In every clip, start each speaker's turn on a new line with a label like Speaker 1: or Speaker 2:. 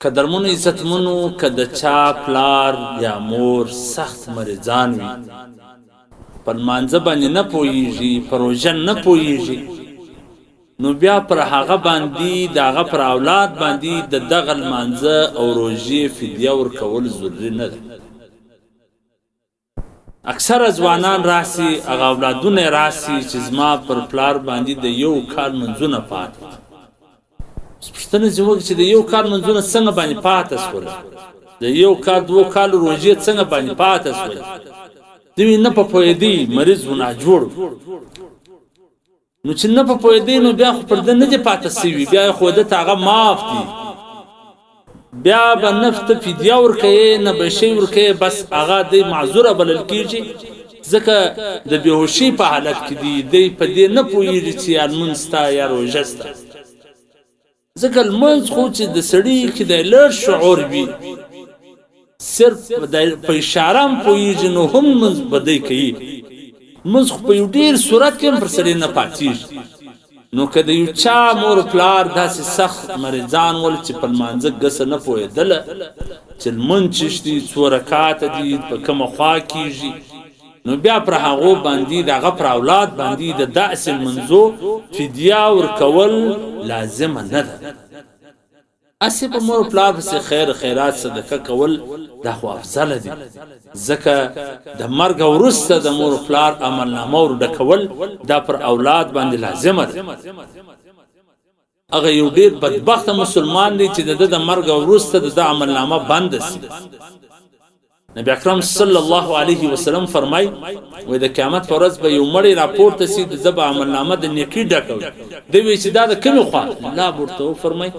Speaker 1: قدرمنو عزتمنو که د چا پلار یا مور سخت مریضان وي په لمانځه باندې نه پوهیږي په روژه نه پوهیږي نو بیا پر هغه باندې د هغه پر اولاد باندې د دغه لمانځه او روژې فدیه ورکول ضروري نه ده اکثر ځوانان راسي هغه اولادونه راسي چې زما پر پلار باندې د یو کال منځونه پاتې پښتنه زموږ چې د یو کال منځونه څنګه باندې پاتې شول د یو کال دوه کال روژې څنګه باندې پاتې شول دوی نه په پوهېدي مریض و ناجوړ نو چې نه په پوهېدي نو بیا خو پر ده نه دي پاتې سوي بیا خو ده ته هغه معاف دي بیا به نفت فدیه ورکوي نه به شی ورکوي بس هغه دی معذوره بلل کېږي ځکه د بېهوشي په حالت کې دي دی په دې نه پوهېږي چې یا لمونځ سته یا روژه سته ځکه لمونځ خو چې د سړي کې د لږ شعور وي صرف په اشاره هم پوهېږي نو هم لمونځ به دی کوي لمونځ خو په یو ډېر صورت کې هم پر سړي نه پاتېږي نو که د یو چا مور پلار داسې سخت مریضان ول چې په لمانځه ګسه نه پوهېدله چې لمونځ چشتي څو رکاته دي په کومه خوا کېږي نو بیا پر هغو باندې د هغه پر اولاد باندې د داسې لمنځو فدیه ورکول لازمه نه ده اسې په مور پلار پسې خیر خیرات صدقه کول دا خو افضله دي ځکه د مرګ وروسته د مور پلار عملنامه ورډکول دا پر اولاد باندې لازمه ده هغه یو ډېر بدبخته مسلمان دی چې د مرګ وروسته د عملنامه بند شي نبی اکرم صلی الله علیه وسلم فرمای وای د قیامت پر ورځ به یو مړی راپورته سي د ذب عملنامه د نیکی ډکوي دوی وی چې دا د کومه خوا الله ورته فرمای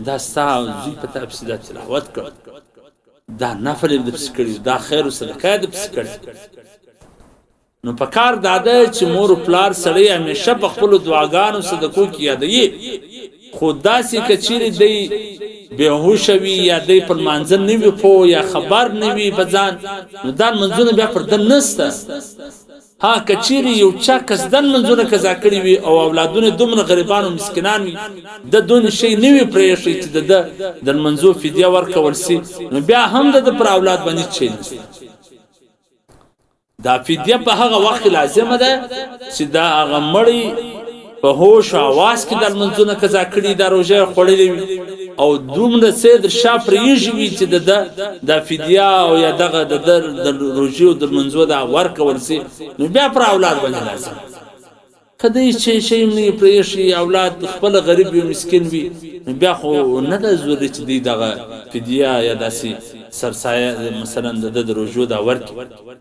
Speaker 1: دا ستا زی په تفصیل تلاوت کړ دا نفل د پسکړي دا خیر او صدقه د پسکړي نو په کار داده چې مور پلار سړی همیشه په خپل دعاګانو صدقو کې یادوي خدا سي کچيري دی بهوش وي یا دی پر منځ نه وي پو یا خبر نه وي بځان نو دان منځونه بیا پر دن نسته ها کچيري یو چا کس دن منځونه قضا کړی وي او اولادونه دومره غریبان او مسکینان وي د دون شي نه وي پرې شي چې د منځو فدیه ورکول سي نو بیا هم د پر اولاد باندې چي دا فدیه په هغه وخت لازمه ده چې دا هغه مړی په هوش او आवाज کې د منځونه قضا کړی دا روزه خړلې او دومره سید شاپر یږي چې د فدیه او یا دغه د روزه او د منځو دا ورکول سي نو بیا پر اولاد باندې لازم کدی چې شي نه پرېشي اولاد خپل غریب او مسكين وي بیا خو نه د ضروري چې دغه فدیه یا داسي سرسایه مثلا د روزو دا ورکی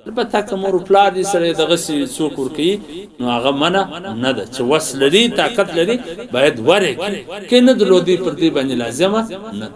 Speaker 1: البته کوم پلار دي سره دغه څوک ورکی نو هغه منه نه ده چې وس لري طاقت لري باید ورکی کینه د لودي پر دې باندې لازمه نه